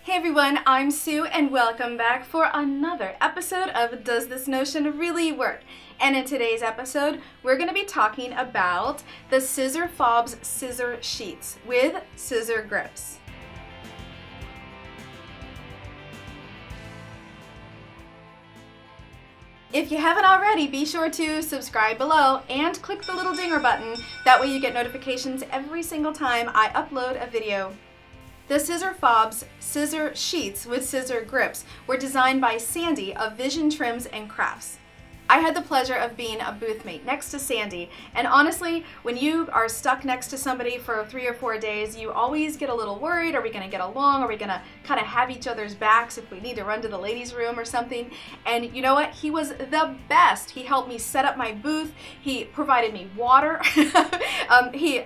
Hey everyone, I'm Sue and welcome back for another episode of Does This Notion Really Work? And in today's episode, we're going to be talking about the Scissorfobz scissor sheets with scissor grips. If you haven't already, be sure to subscribe below and click the little dinger button. That way you get notifications every single time I upload a video. The Scissorfobz scissor sheets with scissor grips were designed by Sandy of Vision Trims and Crafts. I had the pleasure of being a booth mate next to Sandy, and honestly, when you are stuck next to somebody for 3 or 4 days, you always get a little worried. Are we going to get along? Are we going to kind of have each other's backs if we need to run to the ladies' room or something? And you know what? He was the best. He helped me set up my booth. He provided me water. He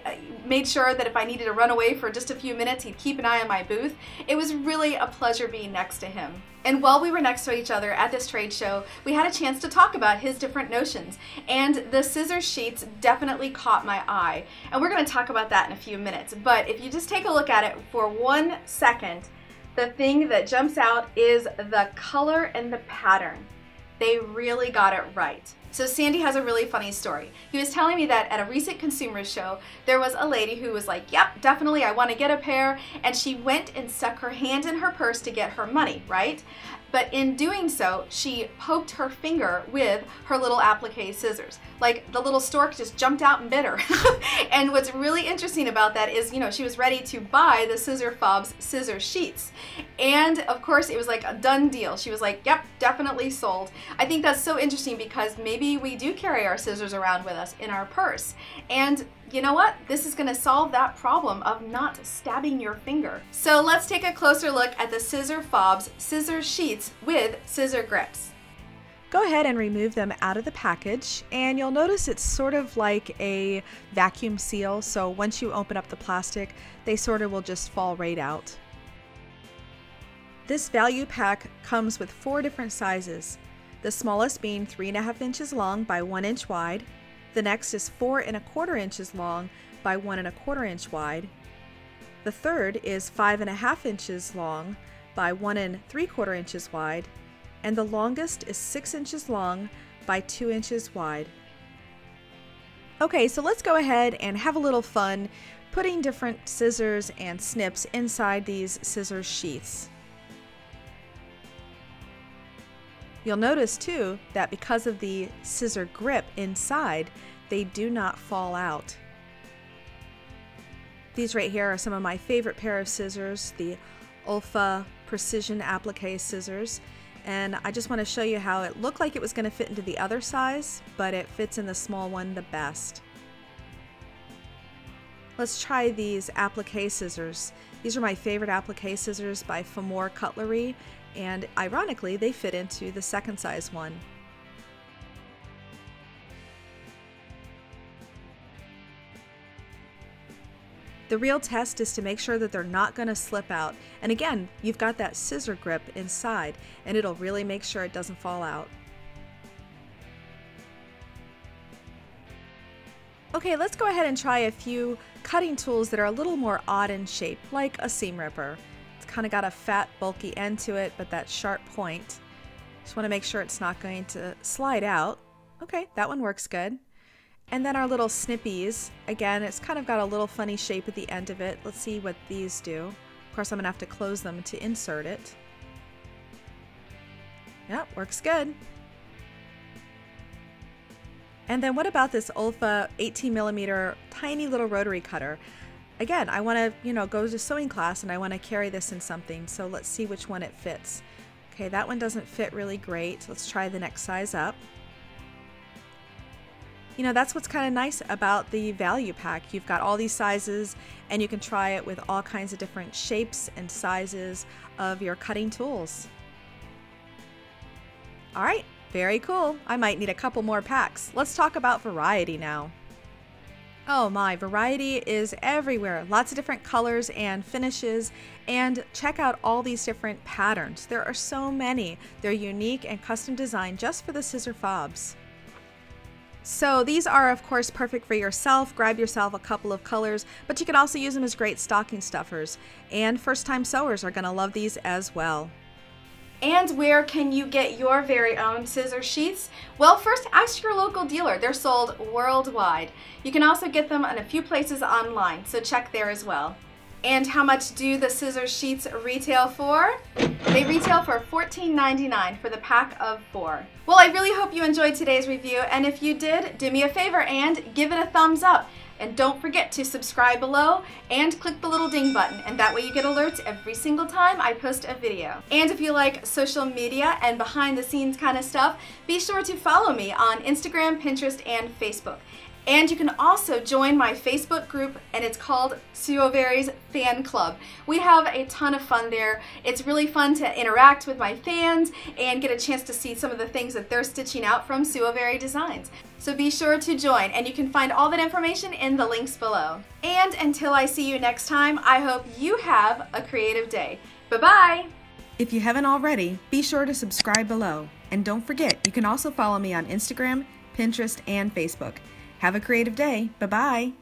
made sure that if I needed to run away for just a few minutes, he'd keep an eye on my booth. It was really a pleasure being next to him. And while we were next to each other at this trade show, we had a chance to talk about his different notions. And the scissor sheets definitely caught my eye. And we're going to talk about that in a few minutes. But if you just take a look at it for 1 second, the thing that jumps out is the color and the pattern. They really got it right. So Sandy has a really funny story. He was telling me that at a recent consumer show, there was a lady who was like, yep, definitely, I want to get a pair. And she went and stuck her hand in her purse to get her money, right? But in doing so, she poked her finger with her little applique scissors. Like the little stork just jumped out and bit her. And what's really interesting about that is, you know, she was ready to buy the Scissorfobz scissor sheets. And of course, it was like a done deal. She was like, yep, definitely sold. I think that's so interesting because maybe we do carry our scissors around with us in our purse. And you know what? This is going to solve that problem of not stabbing your finger. So let's take a closer look at the Scissorfobz scissor sheets with scissor grips. Go ahead and remove them out of the package, and you'll notice it's sort of like a vacuum seal, so once you open up the plastic, they sort of will just fall right out. This value pack comes with 4 different sizes, the smallest being 3.5 inches long by 1 inch wide. The next is 4¼ inches long by 1¼ inch wide. The third is 5½ inches long by 1¾ inches wide. And the longest is 6 inches long by 2 inches wide. Okay, so let's go ahead and have a little fun putting different scissors and snips inside these scissor sheaths. You'll notice too that because of the scissor grip inside, they do not fall out. These right here are some of my favorite pair of scissors, the Ulfa Precision Applique Scissors. And I just want to show you how it looked like it was going to fit into the other size, but it fits in the small one the best. Let's try these applique scissors. These are my favorite applique scissors by Famore Cutlery, and ironically they fit into the second size one. The real test is to make sure that they're not going to slip out. And again, you've got that scissor grip inside, and it'll really make sure it doesn't fall out. Okay, let's go ahead and try a few cutting tools that are a little more odd in shape, like a seam ripper. It's kind of got a fat, bulky end to it, but that sharp point. Just want to make sure it's not going to slide out. Okay, that one works good. And then our little snippies, again, it's kind of got a little funny shape at the end of it. Let's see what these do. Of course, I'm going to have to close them to insert it. Yep, works good. And then what about this Ulfa 18mm tiny little rotary cutter? Again, I want to, go to sewing class and I want to carry this in something. So let's see which one it fits. Okay, that one doesn't fit really great. Let's try the next size up. You know, that's what's kind of nice about the value pack. You've got all these sizes and you can try it with all kinds of different shapes and sizes of your cutting tools. All right, very cool. I might need a couple more packs. Let's talk about variety now. Oh my, variety is everywhere. Lots of different colors and finishes, and check out all these different patterns. There are so many. They're unique and custom designed just for the Scissorfobz. So these are of course perfect for yourself. Grab yourself a couple of colors, but you could also use them as great stocking stuffers. And first-time sewers are going to love these as well. And where can you get your very own scissor sheaths? Well, first ask your local dealer. They're sold worldwide. You can also get them in a few places online, so check there as well. And how much do the scissor sheaths retail for? They retail for $14.99 for the pack of 4. Well, I really hope you enjoyed today's review, and if you did, do me a favor and give it a thumbs up. And don't forget to subscribe below and click the little ding button, and that way you get alerts every single time I post a video. And if you like social media and behind the scenes kind of stuff, be sure to follow me on Instagram, Pinterest, and Facebook. And you can also join my Facebook group, and it's called Scissorfobz Fan Club. We have a ton of fun there. It's really fun to interact with my fans and get a chance to see some of the things that they're stitching out from Scissorfobz designs. So be sure to join, and you can find all that information in the links below. And until I see you next time, I hope you have a creative day. Bye-bye! If you haven't already, be sure to subscribe below. And don't forget, you can also follow me on Instagram, Pinterest, and Facebook. Have a creative day. Bye-bye.